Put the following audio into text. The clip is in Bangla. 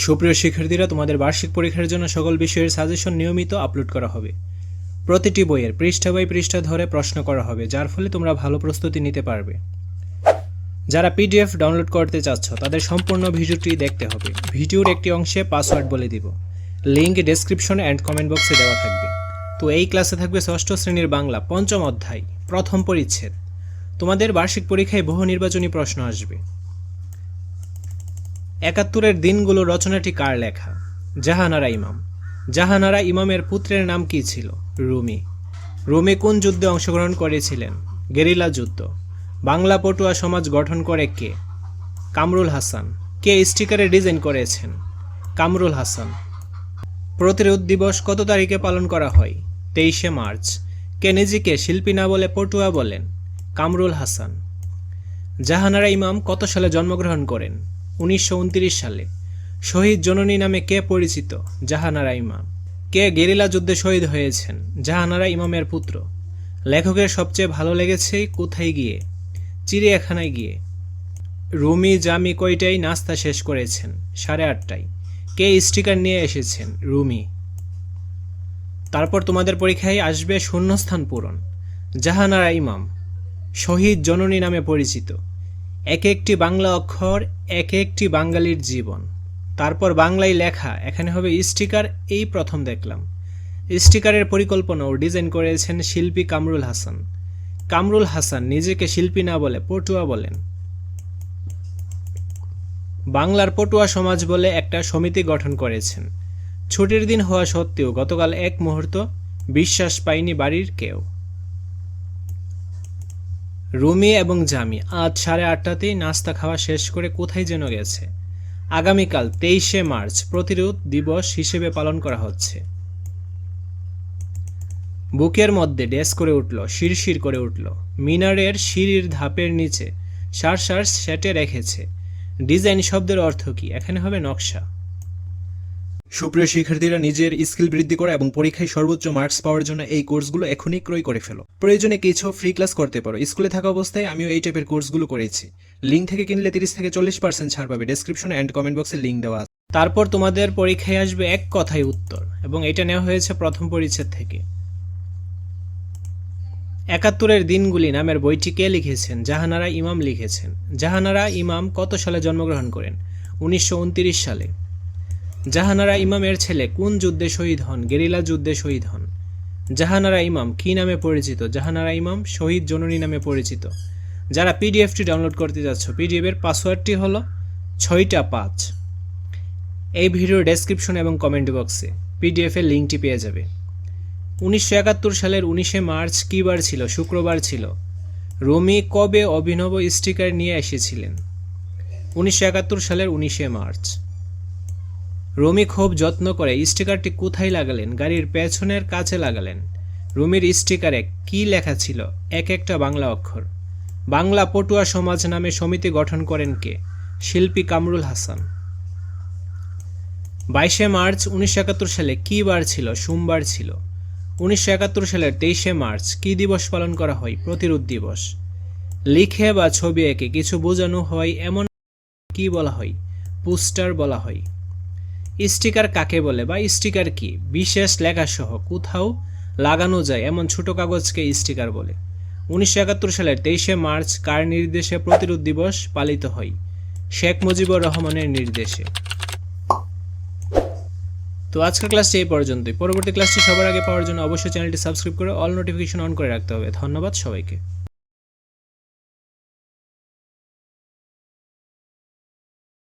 সুপ্রিয় শিক্ষার্থীরা, তোমাদের বার্ষিক পরীক্ষার জন্য সকল বিষয়ের সাজেশন নিয়মিত আপলোড করা হবে। প্রতিটি বইয়ের পৃষ্ঠা বাই পৃষ্ঠা ধরে প্রশ্ন করা হবে, যার ফলে তোমরা ভালো প্রস্তুতি নিতে পারবে। যারা পিডিএফ ডাউনলোড করতে চাচ্ছ তাদের সম্পূর্ণ ভিডিওটি দেখতে হবে। ভিডিওর একটি অংশে পাসওয়ার্ড বলে দিব, লিঙ্ক ডেসক্রিপশন অ্যান্ড কমেন্ট বক্সে দেওয়া থাকবে। তো এই ক্লাসে থাকবে ষষ্ঠ শ্রেণীর বাংলা পঞ্চম অধ্যায় প্রথম পরিচ্ছেদ। তোমাদের বার্ষিক পরীক্ষায় বহু নির্বাচনী প্রশ্ন আসবে। ৭১-এর দিনগুলো রচনাটি কার লেখা? জাহানারা ইমাম। জাহানারা ইমামের পুত্রের নাম কি ছিল? রুমি। রুমি কোন যুদ্ধে অংশগ্রহণ করেছিলেন? গেরিলা যুদ্ধ। বাংলা পটুয়া সমাজ গঠন করে কে? কামরুল হাসান। কে স্টিকারের ডিজাইন করেছেন? কামরুল হাসান। প্রতিরোধ দিবস কত তারিখে পালন করা হয়? ২৩শে মার্চ। কে নিজেকে শিল্পী না বলে পটুয়া বলেন? কামরুল হাসান। জাহানারা ইমাম কত সালে জন্মগ্রহণ করেন? ১৯২৯ সালে। শহীদ জননী নামে কে পরিচিত? জাহানারা ইমাম। কে গেরিলা যুদ্ধে শহীদ হয়েছেন? জাহানারা ইমামের পুত্র। লেখকের সবচেয়ে ভালো লেগেছে কোথায় গিয়ে? চিড়িয়াখানায় গিয়ে। রুমি জামি কয়টায় নাস্তা শেষ করেছেন? ৮:৩০টায়। কে স্টিকার নিয়ে এসেছেন? রুমি। তারপর তোমাদের পরীক্ষায় আসবে শূন্যস্থান পূরণ। জাহানারা ইমাম শহীদ জননী নামে পরিচিত। এক একটি বাংলা অক্ষর, এক একটি বাঙালির জীবন। তারপর বাংলায় লেখা, এখানে হবে স্টিকার। এই প্রথম দেখলাম। স্টিকারের পরিকল্পনা ও ডিজাইন করেছেন শিল্পী কামরুল হাসান। কামরুল হাসান নিজেকে শিল্পী না বলে পটুয়া বলেন। বাংলার পটুয়া সমাজ বলে একটা সমিতি গঠন করেছেন। ছুটির দিন হওয়া সত্ত্বেও গতকাল এক মুহূর্ত বিশ্বাস পায়নি বাড়ির কেউ। রুমি এবং জামি আজ ৮:৩০টাতেই নাস্তা খাওয়া শেষ করে কোথায় যেন গেছে। আগামীকাল ২৩শে মার্চ প্রতিরোধ দিবস হিসেবে পালন করা হচ্ছে। বুকের মধ্যে ড্যাশ করে উঠল, শিরশির করে উঠল। মিনারের সিঁড়ির ধাপের নিচে সার সেটে রেখেছে। ডিজাইন শব্দের অর্থ কি? এখানে হবে নকশা। সুপ্রিয় শিক্ষার্থীরা, নিজের স্কিল বৃদ্ধি করা এবং পরীক্ষায় সর্বোচ্চ মার্কস পাওয়ার জন্য এই কোর্সগুলো এখনই ক্রয় করে ফেলো। প্রয়োজনে কিছু ফ্রি ক্লাস করতে পারো। স্কুলে থাকা অবস্থায় আমিও এই টাইপের কোর্সগুলো করেছি। লিঙ্ক থেকে কিনলে ৩০-৪০% ছাড় পাবে। ডেসক্রিপশন অ্যান্ড কমেন্ট বক্সে লিঙ্ক দেওয়া আছে। তারপর তোমাদের পরীক্ষায় আসবে এক কথায় উত্তর, এবং এটা নেওয়া হয়েছে প্রথম পরিচ্ছেদ থেকে। ৭১-এর দিনগুলি নামের বইটি কে লিখেছেন? জাহানারা ইমাম লিখেছেন। জাহানারা ইমাম কত সালে জন্মগ্রহণ করেন? ১৯২৯ সালে। জাহানারা ইমামের ছেলে কোন যুদ্ধে শহীদ হন? গেরিলা যুদ্ধে শহীদ হন। জাহানারা ইমাম কি নামে পরিচিত? জাহানারা ইমাম শহীদ জননী নামে পরিচিত। যারা পিডিএফটি ডাউনলোড করতে যাচ্ছ, পিডিএফের পাসওয়ার্ডটি হলো ৬টা৫। এই ভিডিওর ডেসক্রিপশন এবং কমেন্ট বক্সে পিডিএফের লিঙ্কটি পেয়ে যাবে। ১৯৭১ সালের ১৯শে মার্চ কী বার ছিল? শুক্রবার ছিল। রুমি কবে অভিনব স্টিকার নিয়ে এসেছিলেন? ১৯৭১ সালের ১৯শে মার্চ। রুমি খুব যত্ন করে স্টিকারটি কোথায় লাগালেন? গাড়ির পেছনের কাছে লাগালেন। রুমির স্টিকারে কি লেখা ছিল? এক একটা বাংলা অক্ষর। বাংলা পটুয়া সমাজ নামে সমিতি গঠন করেন কে? শিল্পী কামরুল হাসান। ২২শে মার্চ ১৯৭১ সালে কি বার ছিল? সোমবার ছিল। ১৯৭১ সালের ২৩শে মার্চ কি দিবস পালন করা হয়? প্রতিরোধ দিবস। লিখে বা ছবি এঁকে কিছু বোঝানো হয় এমন কি বলা হয়? পোস্টার বলা হয়। স্টিকার কাকে বলে বা স্টিকার কি? বিশেষ লেখাসহ কোথাও লাগানো যায় এমন ছোট কাগজকে স্টিকার বলে। ১৯৭১ সালের ২৩শে মার্চ কার নির্দেশে প্রতিরোধ দিবস পালিত হয়? শেখ মুজিবুর রহমানের নির্দেশে। তো আজকের ক্লাসটি এই পর্যন্তই। পরবর্তী ক্লাসটি সবার আগে পাওয়ার জন্য অবশ্যই চ্যানেলটি সাবস্ক্রাইব করে অল নোটিফিকেশন অন করে রাখতে হবে। ধন্যবাদ সবাইকে।